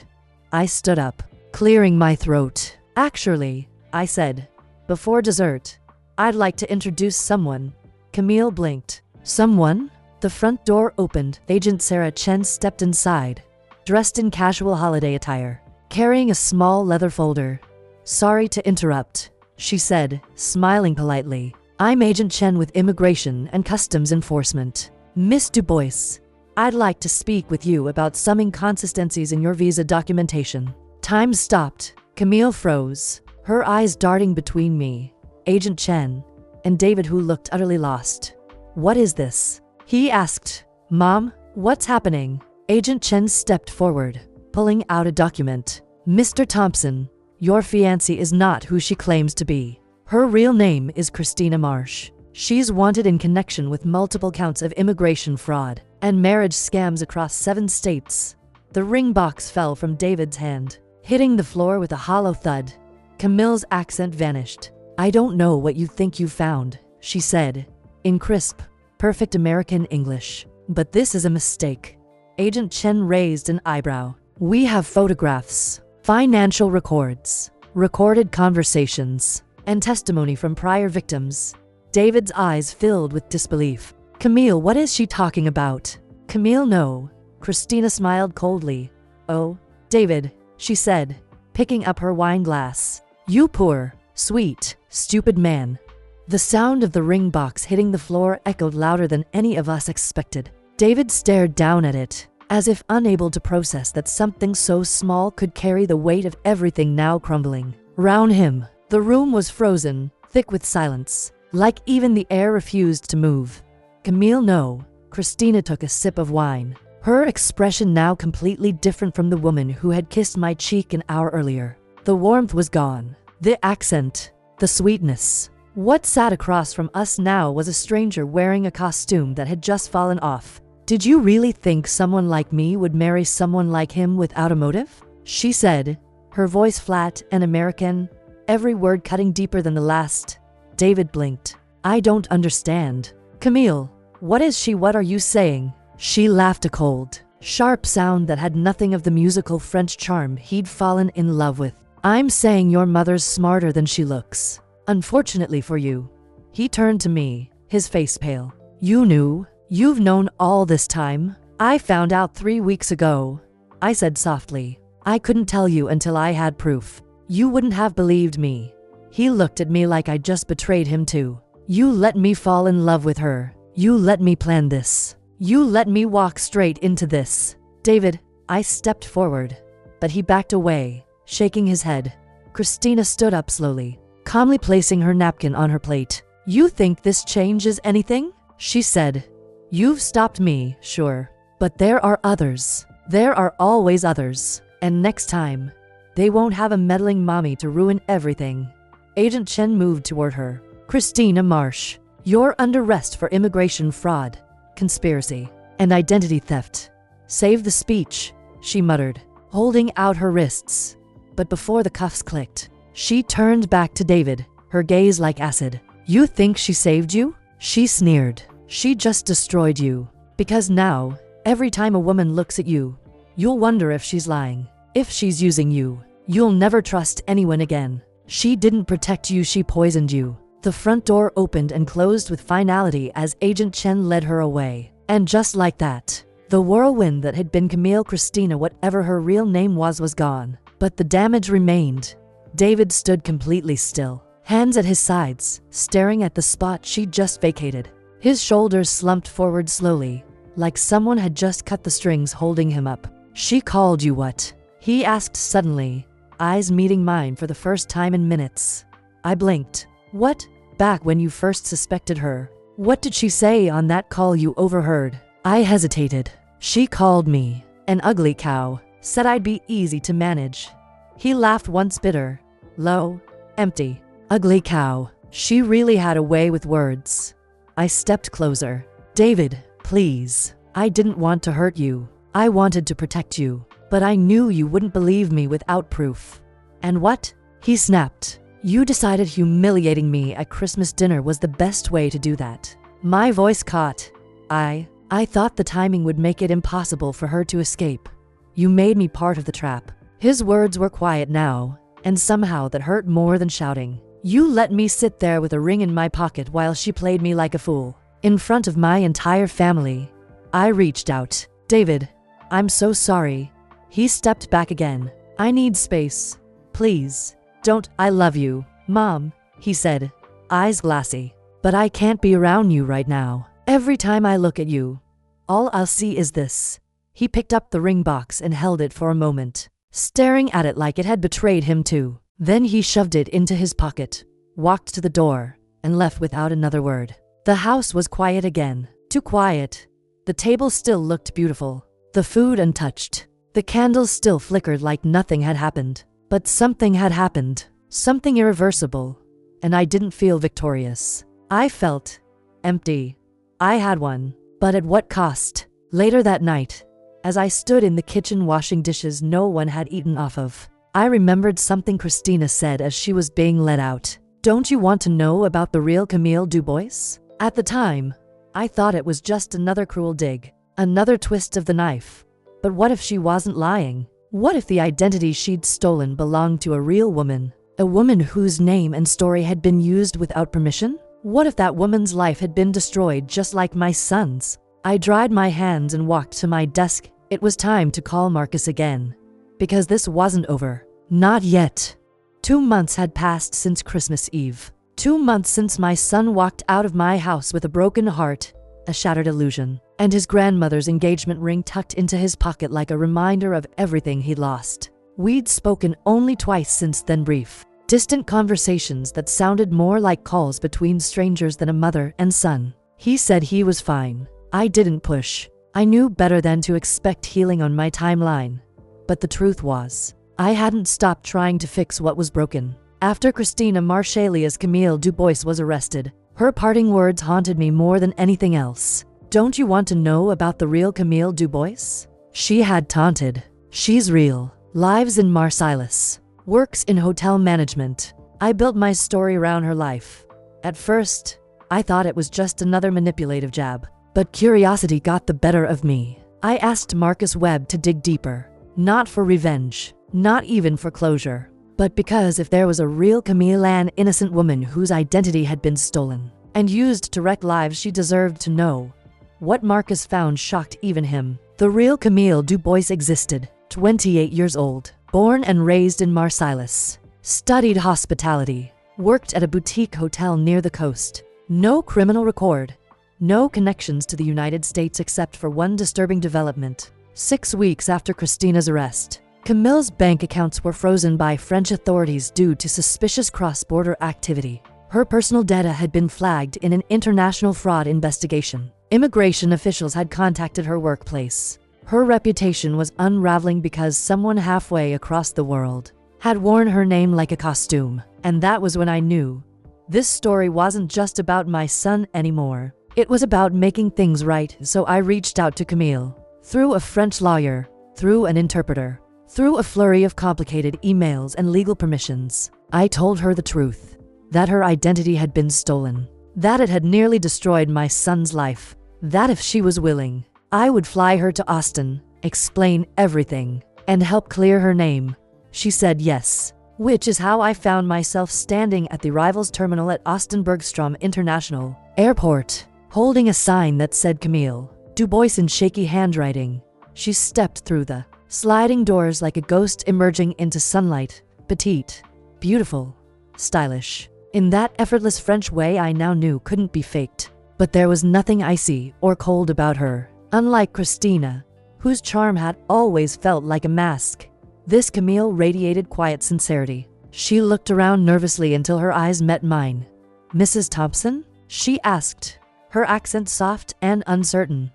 S1: I stood up, clearing my throat. Actually, I said, before dessert, I'd like to introduce someone. Camille blinked. Someone? The front door opened. Agent Sarah Chen stepped inside, dressed in casual holiday attire, carrying a small leather folder. Sorry to interrupt, she said, smiling politely. I'm Agent Chen with Immigration and Customs Enforcement. Miss Dubois, I'd like to speak with you about some inconsistencies in your visa documentation. Time stopped. Camille froze, her eyes darting between me, Agent Chen, and David, who looked utterly lost. What is this? He asked. Mom, what's happening? Agent Chen stepped forward, pulling out a document. Mr. Thompson, your fiancée is not who she claims to be. Her real name is Christina Marsh. She's wanted in connection with multiple counts of immigration fraud and marriage scams across 7 states. The ring box fell from David's hand, hitting the floor with a hollow thud. Camille's accent vanished. I don't know what you think you found, she said, in crisp, perfect American English. But this is a mistake. Agent Chen raised an eyebrow. We have photographs, financial records, recorded conversations, and testimony from prior victims. David's eyes filled with disbelief. Camille, what is she talking about? Camille, no. Christina smiled coldly. Oh, David, she said, picking up her wine glass. You poor, sweet, stupid man. The sound of the ring box hitting the floor echoed louder than any of us expected. David stared down at it, as if unable to process that something so small could carry the weight of everything now crumbling. Round him, the room was frozen, thick with silence, like even the air refused to move. Camille, no. Christina took a sip of wine, her expression now completely different from the woman who had kissed my cheek an hour earlier. The warmth was gone, the accent, the sweetness. What sat across from us now was a stranger wearing a costume that had just fallen off. Did you really think someone like me would marry someone like him without a motive? She said, her voice flat and American, every word cutting deeper than the last. David blinked. I don't understand. Camille, what is she? What are you saying? She laughed, a cold, sharp sound that had nothing of the musical French charm he'd fallen in love with. I'm saying your mother's smarter than she looks. Unfortunately for you. He turned to me, his face pale. You knew? You've known all this time? I found out 3 weeks ago, I said softly. I couldn't tell you until I had proof. You wouldn't have believed me. He looked at me like I'd just betrayed him too. You let me fall in love with her. You let me plan this. You let me walk straight into this. David, I stepped forward, but he backed away, shaking his head. Christina stood up slowly, calmly placing her napkin on her plate. You think this changes anything? She said. You've stopped me, sure. But there are others. There are always others. And next time, they won't have a meddling mommy to ruin everything. Agent Chen moved toward her. Christina Marsh, you're under arrest for immigration fraud, conspiracy, and identity theft. Save the speech, she muttered, holding out her wrists. But before the cuffs clicked, She turned back to David, her gaze like acid. You think she saved you? She sneered. She just destroyed you. Because now, every time a woman looks at you, you'll wonder if she's lying. If she's using you, you'll never trust anyone again. She didn't protect you, she poisoned you. The front door opened and closed with finality as Agent Chen led her away. And just like that, the whirlwind that had been Camille Christina, whatever her real name was gone. But the damage remained. David stood completely still, hands at his sides, staring at the spot she'd just vacated. His shoulders slumped forward slowly, like someone had just cut the strings holding him up. She called you what? He asked suddenly, eyes meeting mine for the first time in minutes. I blinked. What? Back when you first suspected her. What did she say on that call you overheard? I hesitated. She called me an ugly cow, said I'd be easy to manage. He laughed once, bitter, low, empty. Ugly cow. She really had a way with words. I stepped closer. David, please. I didn't want to hurt you. I wanted to protect you. But I knew you wouldn't believe me without proof. And what? He snapped. You decided humiliating me at Christmas dinner was the best way to do that. My voice caught. I thought the timing would make it impossible for her to escape. You made me part of the trap. His words were quiet now, and somehow that hurt more than shouting. You let me sit there with a ring in my pocket while she played me like a fool. In front of my entire family. I reached out. David, I'm so sorry. He stepped back again. I need space. Please. Don't. I love you, Mom, he said, eyes glassy. But I can't be around you right now. Every time I look at you, all I'll see is this. He picked up the ring box and held it for a moment, staring at it like it had betrayed him too. Then he shoved it into his pocket, walked to the door, and left without another word. The house was quiet again. Too quiet. The table still looked beautiful. The food untouched. The candles still flickered like nothing had happened. But something had happened. Something irreversible. And I didn't feel victorious. I felt empty. I had won. But at what cost? Later that night, as I stood in the kitchen washing dishes no one had eaten off of, I remembered something Christina said as she was being let out. Don't you want to know about the real Camille Dubois? At the time, I thought it was just another cruel dig, another twist of the knife. But what if she wasn't lying? What if the identity she'd stolen belonged to a real woman? A woman whose name and story had been used without permission? What if that woman's life had been destroyed just like my son's? I dried my hands and walked to my desk. It was time to call Marcus again. Because this wasn't over. Not yet. 2 months had passed since Christmas Eve. 2 months since my son walked out of my house with a broken heart, a shattered illusion, and his grandmother's engagement ring tucked into his pocket like a reminder of everything he'd lost. We'd spoken only twice since then, brief, distant conversations that sounded more like calls between strangers than a mother and son. He said he was fine. I didn't push. I knew better than to expect healing on my timeline. But the truth was, I hadn't stopped trying to fix what was broken. After Christina Marchalia's Camille Dubois was arrested, her parting words haunted me more than anything else. Don't you want to know about the real Camille Dubois? She had taunted. She's real. Lives in Marseilles. Works in hotel management. I built my story around her life. At first, I thought it was just another manipulative jab. But curiosity got the better of me. I asked Marcus Webb to dig deeper. Not for revenge. Not even for closure. But because if there was a real Camille, an innocent woman whose identity had been stolen and used to wreck lives, she deserved to know. What Marcus found shocked even him. The real Camille Dubois existed. 28 years old. Born and raised in Marseilles. Studied hospitality. Worked at a boutique hotel near the coast. No criminal record. No connections to the United States except for one disturbing development. 6 weeks after Christina's arrest, Camille's bank accounts were frozen by French authorities due to suspicious cross-border activity. Her personal data had been flagged in an international fraud investigation. Immigration officials had contacted her workplace. Her reputation was unraveling because someone halfway across the world had worn her name like a costume. And that was when I knew this story wasn't just about my son anymore. It was about making things right, so I reached out to Camille. Through a French lawyer, through an interpreter, through a flurry of complicated emails and legal permissions. I told her the truth, that her identity had been stolen, that it had nearly destroyed my son's life, that if she was willing, I would fly her to Austin, explain everything, and help clear her name. She said yes, which is how I found myself standing at the arrivals terminal at Austin Bergstrom International Airport, holding a sign that said Camille Du Bois in shaky handwriting. She stepped through the sliding doors like a ghost emerging into sunlight, petite, beautiful, stylish, in that effortless French way I now knew couldn't be faked. But there was nothing icy or cold about her. Unlike Christina, whose charm had always felt like a mask, this Camille radiated quiet sincerity. She looked around nervously until her eyes met mine. "Mrs. Thompson?" she asked, her accent soft and uncertain.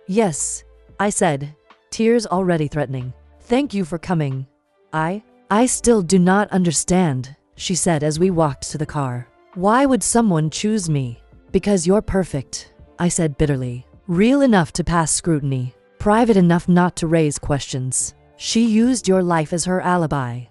S1: "Yes," I said, tears already threatening. "Thank you for coming." I still do not understand," she said as we walked to the car. "Why would someone choose me?" "Because you're perfect," I said bitterly. "Real enough to pass scrutiny, private enough not to raise questions. She used your life as her alibi."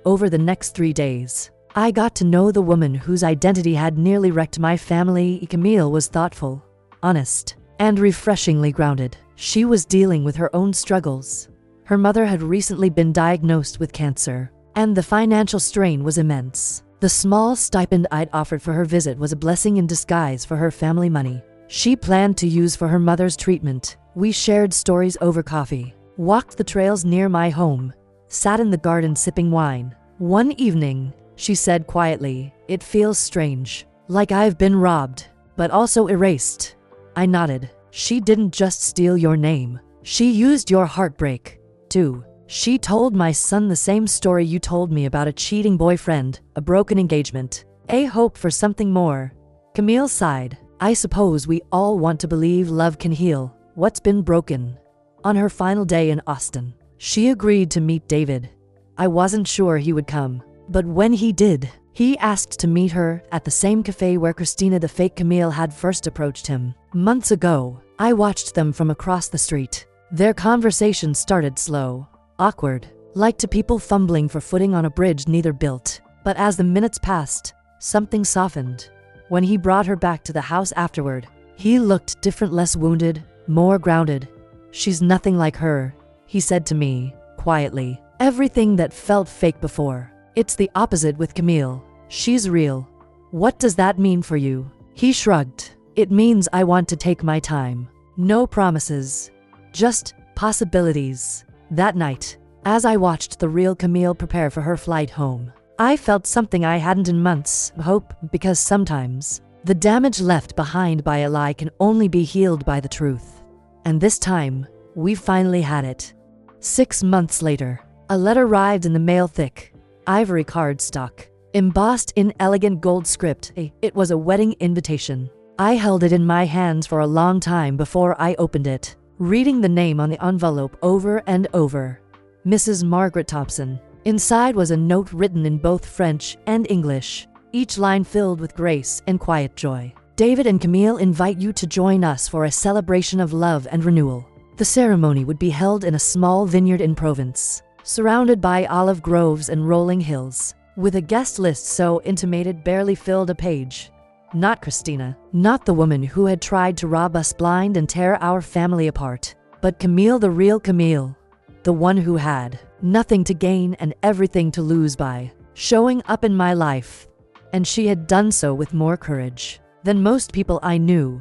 S1: Over the next 3 days, I got to know the woman whose identity had nearly wrecked my family. Camille was thoughtful, honest, and refreshingly grounded. She was dealing with her own struggles. Her mother had recently been diagnosed with cancer, and the financial strain was immense. The small stipend I'd offered for her visit was a blessing in disguise for her family money she planned to use for her mother's treatment. We shared stories over coffee, walked the trails near my home, sat in the garden sipping wine. One evening, she said quietly, "It feels strange, like I've been robbed, but also erased." I nodded. "She didn't just steal your name. She used your heartbreak, too. She told my son the same story you told me about a cheating boyfriend, a broken engagement, a hope for something more." Camille sighed. "I suppose we all want to believe love can heal what's been broken." On her final day in Austin, she agreed to meet David. I wasn't sure he would come, but when he did, he asked to meet her at the same cafe where Christina the fake Camille had first approached him. Months ago, I watched them from across the street. Their conversation started slow, awkward, like two people fumbling for footing on a bridge neither built. But as the minutes passed, something softened. When he brought her back to the house afterward, he looked different, less wounded, more grounded. "She's nothing like her," he said to me, quietly. "Everything that felt fake before. It's the opposite with Camille. She's real." "What does that mean for you?" He shrugged. "It means I want to take my time. No promises, just possibilities." That night, as I watched the real Camille prepare for her flight home, I felt something I hadn't in months: hope, because sometimes the damage left behind by a lie can only be healed by the truth. And this time, we finally had it. 6 months later, a letter arrived in the mail, thick, ivory cardstock, embossed in elegant gold script. It was a wedding invitation. I held it in my hands for a long time before I opened it, reading the name on the envelope over and over. Mrs. Margaret Thompson. Inside was a note written in both French and English, each line filled with grace and quiet joy. "David and Camille invite you to join us for a celebration of love and renewal. The ceremony would be held in a small vineyard in Provence, surrounded by olive groves and rolling hills, with a guest list so intimated barely filled a page. Not Christina, not the woman who had tried to rob us blind and tear our family apart, but Camille, the real Camille, the one who had nothing to gain and everything to lose by showing up in my life. And she had done so with more courage than most people I knew.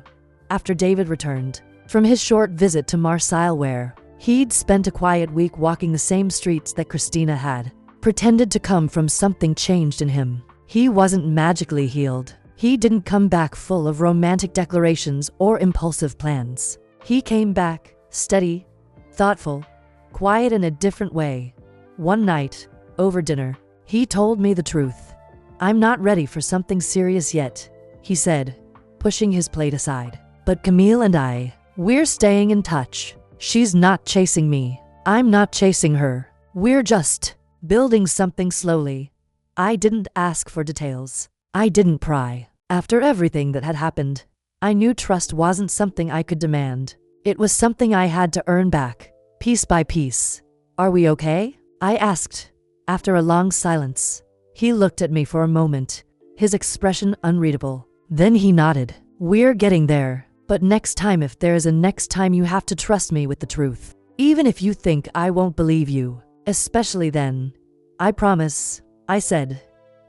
S1: After David returned from his short visit to Marseille, where he'd spent a quiet week walking the same streets that Christina had pretended to come from, something changed in him. He wasn't magically healed. He didn't come back full of romantic declarations or impulsive plans. He came back steady, thoughtful, quiet in a different way. One night, over dinner, he told me the truth. "I'm not ready for something serious yet," he said, pushing his plate aside. "But Camille and we're staying in touch. She's not chasing me. I'm not chasing her. We're just building something slowly." I didn't ask for details. I didn't pry. After everything that had happened, I knew trust wasn't something I could demand. It was something I had to earn back, piece by piece. "Are we okay?" I asked, after a long silence. He looked at me for a moment, his expression unreadable. Then he nodded. We're getting there. But next time, if there is a next time, you have to trust me with the truth. Even if you think I won't believe you. Especially then. I promise, I said.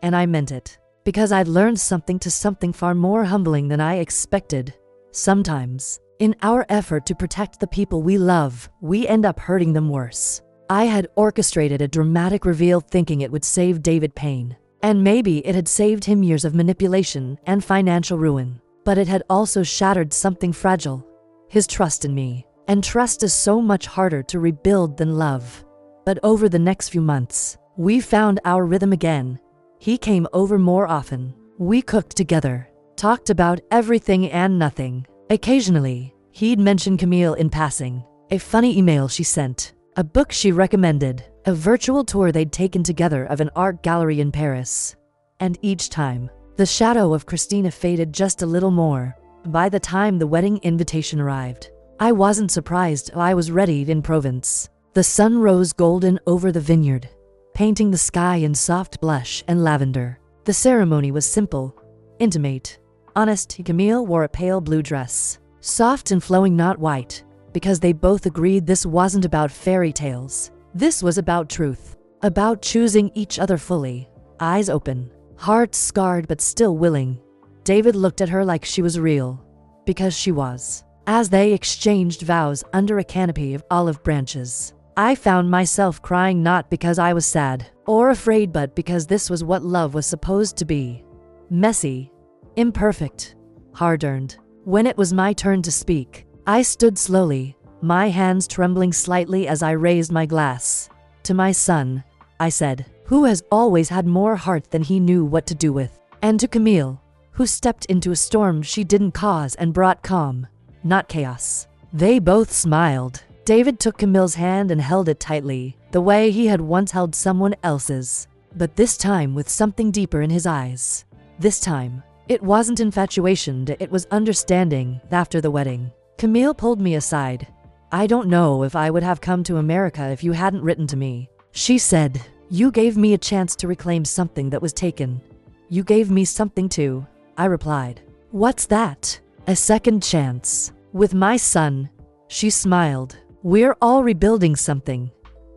S1: And I meant it. Because I'd learned something far more humbling than I expected. Sometimes, in our effort to protect the people we love, we end up hurting them worse. I had orchestrated a dramatic reveal thinking it would save David pain. And maybe it had saved him years of manipulation and financial ruin. But it had also shattered something fragile. His trust in me. And trust is so much harder to rebuild than love. But over the next few months, we found our rhythm again. He came over more often. We cooked together, talked about everything and nothing. Occasionally, he'd mention Camille in passing, a funny email she sent, a book she recommended, a virtual tour they'd taken together of an art gallery in Paris. And each time, the shadow of Christina faded just a little more. By the time the wedding invitation arrived, I wasn't surprised. I was ready in Provence. The sun rose golden over the vineyard, painting the sky in soft blush and lavender. The ceremony was simple, intimate, honest. Camille wore a pale blue dress, soft and flowing, not white, because they both agreed this wasn't about fairy tales. This was about truth, about choosing each other fully, eyes open, heart scarred but still willing. David looked at her like she was real, because she was. As they exchanged vows under a canopy of olive branches, I found myself crying, not because I was sad or afraid, but because this was what love was supposed to be. Messy, imperfect, hard-earned. When it was my turn to speak, I stood slowly, my hands trembling slightly as I raised my glass. To my son, I said, who has always had more heart than he knew what to do with. And to Camille, who stepped into a storm she didn't cause and brought calm, not chaos. They both smiled. David took Camille's hand and held it tightly, the way he had once held someone else's. But this time with something deeper in his eyes. This time, it wasn't infatuation, it was understanding. After the wedding, Camille pulled me aside. I don't know if I would have come to America if you hadn't written to me, she said. You gave me a chance to reclaim something that was taken. You gave me something too, I replied. What's that? A second chance. With my son, she smiled. We're all rebuilding something.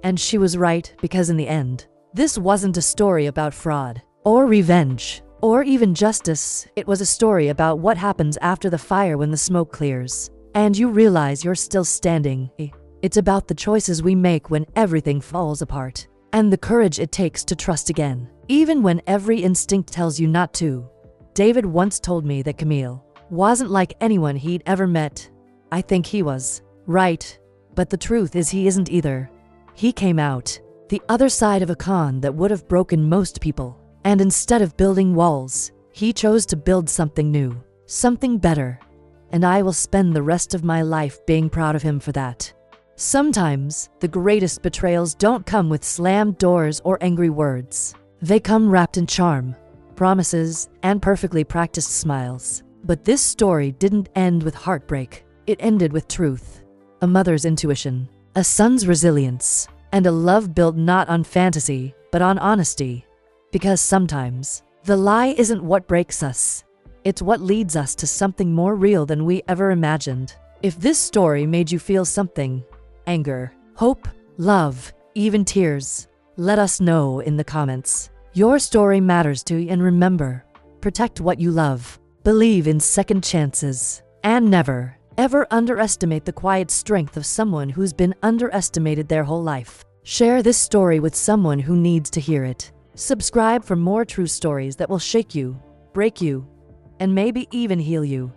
S1: And she was right, because in the end, this wasn't a story about fraud, or revenge, or even justice. It was a story about what happens after the fire when the smoke clears, and you realize you're still standing. It's about the choices we make when everything falls apart, and the courage it takes to trust again, even when every instinct tells you not to. David once told me that Camille wasn't like anyone he'd ever met. I think he was right. But the truth is he isn't either. He came out the other side of a con that would have broken most people. And instead of building walls, he chose to build something new, something better. And I will spend the rest of my life being proud of him for that. Sometimes, the greatest betrayals don't come with slammed doors or angry words. They come wrapped in charm, promises, and perfectly practiced smiles. But this story didn't end with heartbreak. It ended with truth. A mother's intuition, a son's resilience, and a love built not on fantasy, but on honesty. Because sometimes, the lie isn't what breaks us. It's what leads us to something more real than we ever imagined. If this story made you feel something, anger, hope, love, even tears, let us know in the comments. Your story matters to you, and remember, protect what you love, believe in second chances, and never, ever underestimate the quiet strength of someone who's been underestimated their whole life. Share this story with someone who needs to hear it. Subscribe for more true stories that will shake you, break you, and maybe even heal you.